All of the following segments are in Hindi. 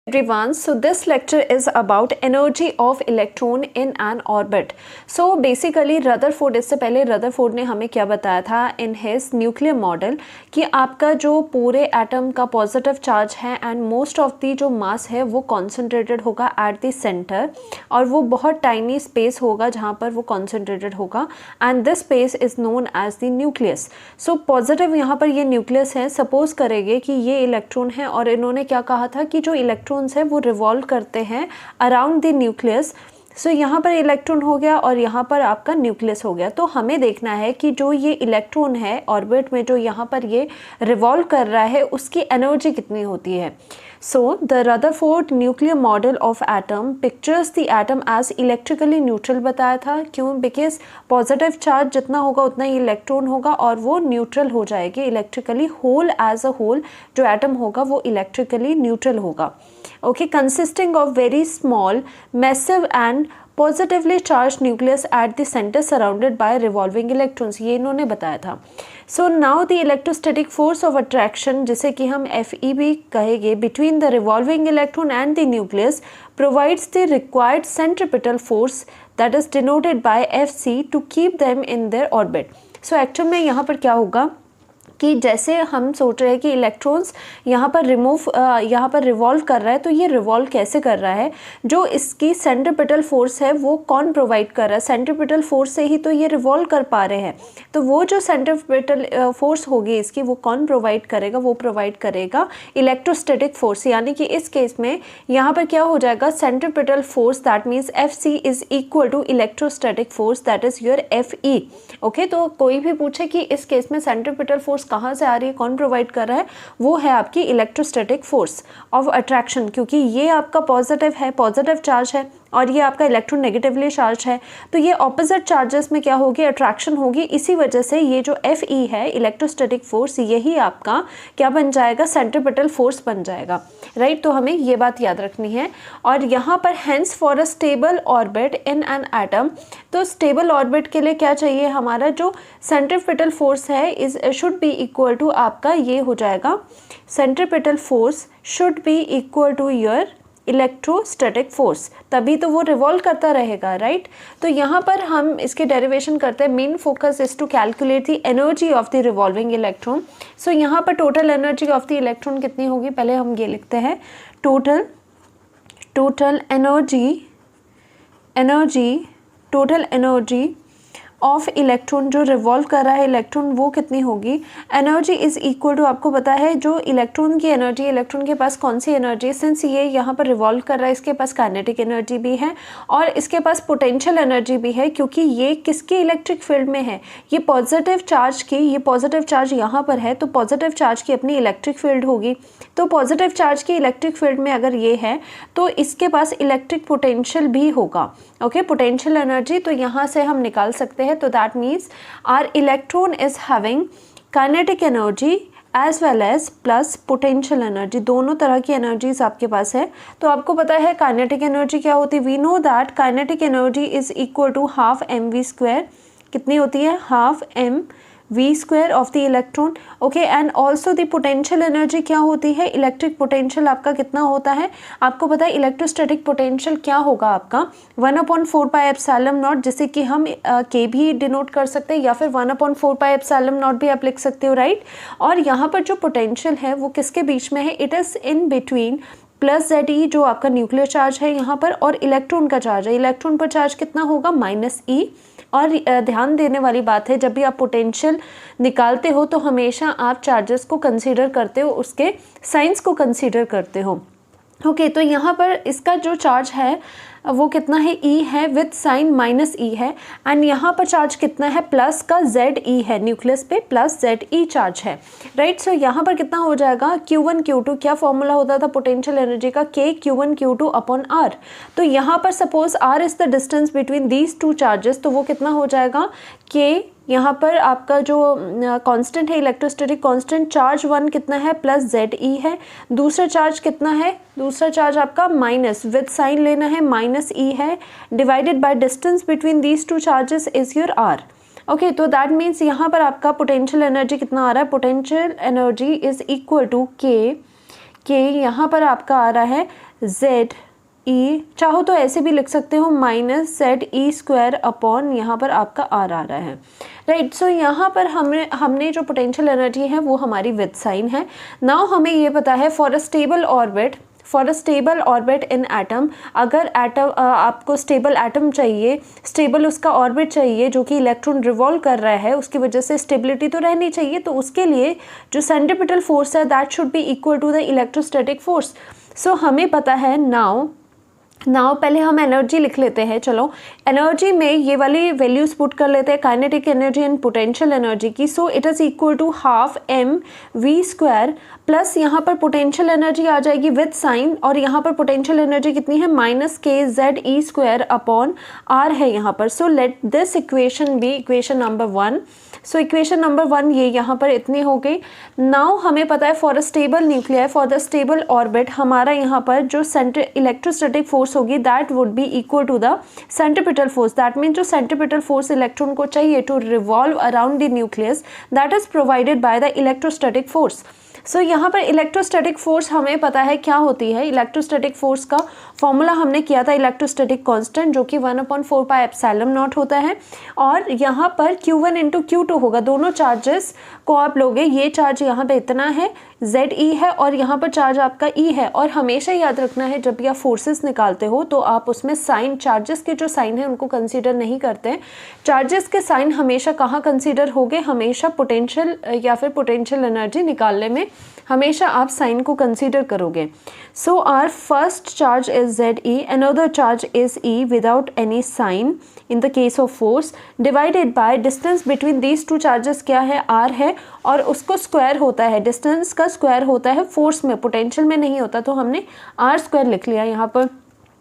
Everyone, so this lecture is about energy of electron in an orbit. So basically Rutherford, इससे पहले रदरफोर्ड ने हमें क्या बताया था in his nuclear model कि आपका जो पूरे एटम का पॉजिटिव चार्ज है एंड मोस्ट ऑफ दी जो मास है वो कॉन्सेंट्रेटेड होगा एट द सेंटर, और वो बहुत टाइनी स्पेस होगा जहाँ पर वो कॉन्सेंट्रेटेड होगा and this space is known as the nucleus. So positive यहाँ पर ये न्यूक्लियस है. सपोज करेंगे कि ये इलेक्ट्रॉन है और इन्होंने क्या कहा था कि जो इलेक्ट्रॉन्स है वो रिवॉल्व करते हैं अराउंड द न्यूक्लियस. सो यहाँ पर इलेक्ट्रॉन हो गया और यहाँ पर आपका न्यूक्लियस हो गया. तो हमें देखना है कि जो ये इलेक्ट्रॉन है ऑर्बिट में जो यहाँ पर ये रिवॉल्व कर रहा है उसकी एनर्जी कितनी होती है. So the Rutherford nuclear model of atom pictures the atom as electrically neutral बताया था. क्यों? बिकॉज पॉजिटिव चार्ज जितना होगा उतना ही इलेक्ट्रॉन होगा और वो न्यूट्रल हो जाएगी electrically. Whole as a whole जो एटम होगा वो इलेक्ट्रिकली न्यूट्रल होगा. Okay, consisting of very small massive and positively charge nucleus at the centre surrounded by revolving electrons, ये इन्होंने बताया था. So now the electrostatic force of attraction, जिसे कि हम FE भी कहेंगे, between the revolving electron and the nucleus provides the required centripetal force that is denoted by FC to keep them in their orbit. So actual में यहाँ पर क्या होगा कि जैसे हम सोच रहे हैं कि इलेक्ट्रॉन्स यहाँ पर रिवॉल्व कर रहा है, तो ये रिवॉल्व कैसे कर रहा है? जो इसकी सेंट्रिपिटल फोर्स है वो कौन प्रोवाइड कर रहा है? सेंट्रिपिटल फोर्स से ही तो ये रिवॉल्व कर पा रहे हैं. तो वो जो सेंट्रिपिटल फोर्स होगी इसकी वो कौन प्रोवाइड करेगा? वो प्रोवाइड करेगा इलेक्ट्रोस्टैटिक फोर्स. यानी कि इस केस में यहाँ पर क्या हो जाएगा? Centripetal force that means FC is equal to electrostatic force that is your FE. Okay, तो कोई भी पूछे कि इस केस में सेंट्रिपिटल फोर्स कहाँ से आ रही है, कौन प्रोवाइड कर रहा है, वो है आपकी इलेक्ट्रोस्टैटिक फोर्स ऑफ अट्रैक्शन. क्योंकि ये आपका पॉजिटिव है, पॉजिटिव चार्ज है, और ये आपका इलेक्ट्रॉन नेगेटिवली चार्ज है, तो ये ऑपोजिट चार्जेस में क्या होगी? अट्रैक्शन होगी. इसी वजह से ये जो FE है इलेक्ट्रोस्टैटिक फोर्स, यही आपका क्या बन जाएगा? सेंट्रिपिटल फोर्स बन जाएगा. राइट, तो हमें ये बात याद रखनी है. और यहाँ पर hence for a stable orbit in an atom, तो स्टेबल ऑर्बिट के लिए क्या चाहिए? हमारा जो सेंट्रिपिटल फोर्स है is should be equal to आपका ये हो जाएगा, centripetal force should be equal to your electrostatic force, तभी तो वो रिवॉल्व करता रहेगा. राइट, तो यहाँ पर हम इसके डेरिवेशन करते हैं. Main focus is to calculate the energy of the revolving electron. So यहाँ पर total energy of the electron कितनी होगी? पहले हम ये लिखते हैं, टोटल एनर्जी ऑफ इलेक्ट्रॉन जो रिवॉल्व कर रहा है इलेक्ट्रॉन, वो कितनी होगी? एनर्जी इज इक्वल टू, आपको पता है जो इलेक्ट्रॉन की एनर्जी, इलेक्ट्रॉन के पास कौन सी एनर्जी है? सिंस ये यहाँ पर रिवॉल्व कर रहा है इसके पास काइनेटिक एनर्जी भी है और इसके पास पोटेंशियल एनर्जी भी है, क्योंकि ये किसके इलेक्ट्रिक फील्ड में है? ये पॉजिटिव चार्ज की, ये पॉजिटिव चार्ज यहाँ पर है तो पॉजिटिव चार्ज की अपनी इलेक्ट्रिक फील्ड होगी. तो पॉजिटिव चार्ज की इलेक्ट्रिक फील्ड में अगर ये है तो इसके पास इलेक्ट्रिक पोटेंशियल भी होगा. ओके, पोटेंशियल एनर्जी तो यहाँ से हम निकाल सकते हैं. तो that means our electron is having kinetic energy as well as plus potential energy. दोनों तरह की एनर्जीज आपके पास है. तो आपको पता है काइनेटिक एनर्जी क्या होती है? We know that kinetic energy is equal to half mv². कितनी होती है? Half mv² of the electron. Okay, and also the potential energy क्या होती है? इलेक्ट्रिक पोटेंशियल आपका कितना होता है? आपको पता है इलेक्ट्रोस्टैटिक पोटेंशियल क्या होगा आपका? 1/4πε0, जिसे कि हम K भी डिनोट कर सकते हैं या फिर 1/4πε0 भी आप लिख सकते हो. राइट, और यहाँ पर जो पोटेंशियल है वो किसके बीच में है? It is in between plus ZE जो आपका न्यूक्लियर चार्ज है यहाँ पर, और इलेक्ट्रॉन का चार्ज है. इलेक्ट्रॉन पर चार्ज कितना होगा? -E. और ध्यान देने वाली बात है, जब भी आप पोटेंशियल निकालते हो तो हमेशा आप चार्जेस को कंसीडर करते हो, उसके साइंस को कंसीडर करते हो. ओके, तो यहाँ पर इसका जो चार्ज है वो कितना है? E है विथ साइन -E है. एंड यहाँ पर चार्ज कितना है? प्लस का ZE है, न्यूक्लियस पे प्लस ZE चार्ज है. राइट, सो यहाँ पर कितना हो जाएगा? Q1 Q2. क्या फॉर्मूला होता था पोटेंशियल एनर्जी का? K Q1 Q2 upon R. तो यहाँ पर suppose R is the distance between these two charges, तो वो कितना हो जाएगा? K यहाँ पर आपका जो कांस्टेंट है इलेक्ट्रोस्टैटिक कांस्टेंट, चार्ज 1 कितना है? प्लस ZE है. दूसरा चार्ज कितना है? दूसरा चार्ज आपका माइनस विद साइन लेना है, -E है, divided by distance between these two charges is your R. Okay, तो दैट मीन्स यहाँ पर आपका पोटेंशियल एनर्जी कितना आ रहा है? Potential energy is equal to कि यहाँ पर आपका आ रहा है जेड ई, चाहो तो ऐसे भी लिख सकते हो minus Z E square upon यहाँ पर आपका आर आ रहा है, राइट। सो यहाँ पर हमने जो पोटेंशियल एनर्जी है वो हमारी विद साइन है। नाउ हमें ये पता है for a stable orbit in atom, अगर एटम आपको स्टेबल एटम चाहिए, स्टेबल उसका ऑर्बिट चाहिए जो कि इलेक्ट्रॉन रिवॉल्व कर रहा है, उसकी वजह से स्टेबिलिटी तो रहनी चाहिए, तो उसके लिए जो सेंट्रीपिटल फोर्स है that should be equal to the electrostatic force. So हमें पता है नाउ पहले हम एनर्जी लिख लेते हैं। चलो एनर्जी में ये वाली वैल्यूज पुट कर लेते हैं, kinetic energy and potential energy की। So it is equal to half M V square plus यहाँ पर पोटेंशियल एनर्जी आ जाएगी विद साइन, और यहाँ पर पोटेंशियल एनर्जी कितनी है minus K Z E square upon R है यहाँ पर। So let this equation be equation number 1। So equation number 1 ये यहाँ पर इतनी हो गई। नाउ हमें पता है for a stable nuclear, for the stable orbit, हमारा यहाँ पर जो इलेक्ट्रोस्टैटिक फोर्स होगी that would be equal to the centripetal force. That mean जो सेंट्रीपिटल फोर्स इलेक्ट्रॉन को चाहिए to revolve around the nucleus that is provided by the electrostatic force. So यहाँ पर इलेक्ट्रोस्टैटिक फोर्स हमें पता है क्या होती है। इलेक्ट्रोस्टैटिक फोर्स का फॉर्मूला हमने किया था इलेक्ट्रोस्टैटिक कांस्टेंट, जो कि 1/4 पाई एप्सिलॉन नॉट होता है, और यहाँ पर Q1 इंटू Q2 होगा। दोनों चार्जेस को आप लोगे, ये चार्ज यहाँ पे इतना है ZE है और यहाँ पर चार्ज आपका E है। और हमेशा याद रखना है जब भी आप फोर्सेस निकालते हो तो आप उसमें साइन, चार्जेस के जो साइन है उनको कंसीडर नहीं करते। चार्जेस के साइन हमेशा कहाँ कंसीडर होंगे, हमेशा पोटेंशियल या फिर पोटेंशियल एनर्जी निकालने में हमेशा आप साइन को कंसीडर करोगे। So our first charge is ZE, another charge is E without any sign in the case of force, divided by distance between these two charges क्या है R है, और उसको स्क्वायर होता है, डिस्टेंस का स्क्वायर होता है फोर्स में, पोटेंशियल में नहीं होता, तो हमने R स्क्वायर लिख लिया यहाँ पर,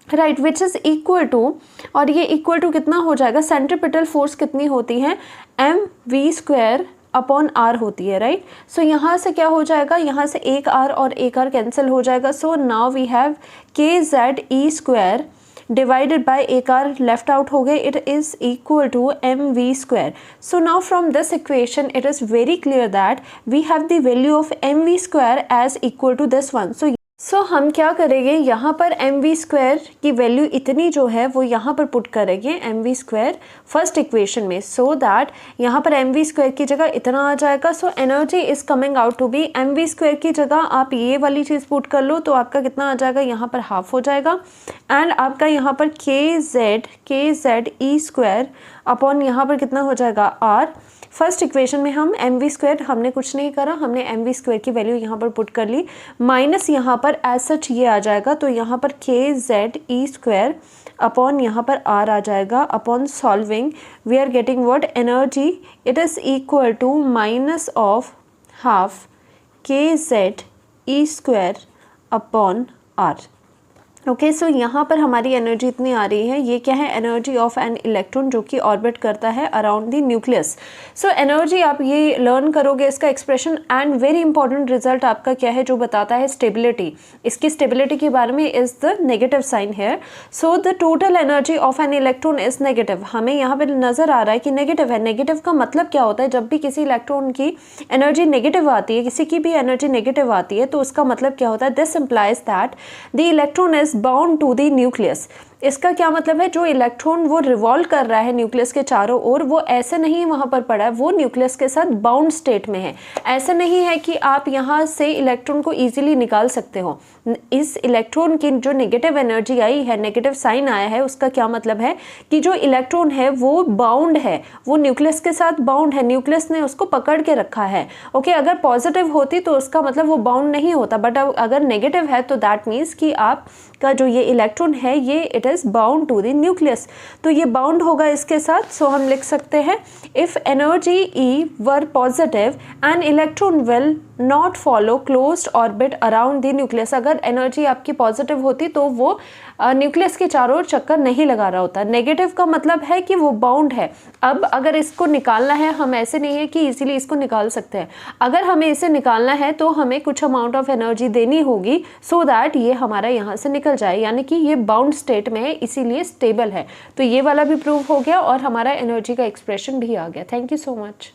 right, which is equal to, और ये इक्वल टू कितना हो जाएगा, सेंट्रीपिटल फोर्स कितनी होती है mv स्क्वायर अपॉन आर होती है, राइट। सो यहाँ से क्या हो जाएगा, यहाँ से एक आर और एक आर कैंसिल हो जाएगा। So now we have K Z E square divided by एक आर लेफ्ट आउट हो गए, it is equal to M V square. So now from this equation it is very clear that we have the value of M V square as equal to this one. So हम क्या करेंगे, यहाँ पर एम वी स्क्वायर की वैल्यू इतनी जो है वो यहाँ पर पुट करेंगे M V square first equation में, सो दैट यहाँ पर एम वी स्क्वायर की जगह इतना आ जाएगा। So energy is coming out to be, M V square की जगह आप ये वाली चीज़ पुट कर लो तो आपका कितना आ जाएगा, यहाँ पर हाफ हो जाएगा, एंड आपका यहाँ पर के जेड ई स्क्वायर अपॉन यहाँ पर कितना हो जाएगा आर। फर्स्ट इक्वेशन में हम एम वी स्क्वायर हमने कुछ नहीं करा, हमने एम वी स्क्वायर की वैल्यू यहाँ पर पुट कर ली, माइनस यहाँ पर एज सच ये आ जाएगा, तो यहाँ पर के जेड ई स्क्वायर अपॉन यहाँ पर आर आ जाएगा। Upon solving we are getting what, energy it is equal to minus of half K Z E square upon R. Okay, so यहाँ पर हमारी एनर्जी इतनी आ रही है, ये क्या है, एनर्जी ऑफ एन इलेक्ट्रॉन जो कि ऑर्बिट करता है around the nucleus. So energy आप ये लर्न करोगे इसका expression, and very important result आपका क्या है जो बताता है स्टेबिलिटी। इसकी स्टेबिलिटी के बारे में इज द नेगेटिव साइन है। So the total energy of an electron is negative, हमें यहाँ पर नजर आ रहा है कि नेगेटिव है। नेगेटिव का मतलब क्या होता है, जब भी किसी इलेक्ट्रॉन की एनर्जी नेगेटिव आती है, किसी की भी एनर्जी नेगेटिव आती है, तो उसका मतलब क्या होता है, this implies that the electron is bound to the nucleus. इसका क्या मतलब है, जो इलेक्ट्रॉन वो रिवॉल्व कर रहा है न्यूक्लियस के चारों ओर, वो ऐसे नहीं वहाँ पर पड़ा है, वो न्यूक्लियस के साथ बाउंड स्टेट में है। ऐसे नहीं है कि आप यहाँ से इलेक्ट्रॉन को इजीली निकाल सकते हो। इस इलेक्ट्रॉन की जो नेगेटिव एनर्जी आई है, नेगेटिव साइन आया है, उसका क्या मतलब है कि जो इलेक्ट्रॉन है वो बाउंड है, वो न्यूक्लियस के साथ बाउंड है, न्यूक्लियस ने उसको पकड़ के रखा है। ओके, अगर पॉजिटिव होती तो उसका मतलब वो बाउंड नहीं होता, बट अगर नेगेटिव है तो दैट मीन्स कि आपका जो ये इलेक्ट्रॉन है ये it is bound to the nucleus, तो ये बाउंड होगा इसके साथ। सो हम लिख सकते हैं if energy E were positive and electron will not follow closed orbit around the nucleus. अगर एनर्जी आपकी पॉजिटिव होती तो वो न्यूक्लियस के चारों ओर चक्कर नहीं लगा रहा होता। नेगेटिव का मतलब है कि वो बाउंड है। अब अगर इसको निकालना है, हम ऐसे नहीं है कि इजीली इसको निकाल सकते हैं, अगर हमें इसे निकालना है तो हमें कुछ अमाउंट ऑफ एनर्जी देनी होगी सो दैट ये हमारा यहाँ से निकल जाए, यानी कि ये बाउंड स्टेट में है इसीलिए स्टेबल है। तो ये वाला भी प्रूव हो गया और हमारा एनर्जी का एक्सप्रेशन भी आ गया। Thank you so much.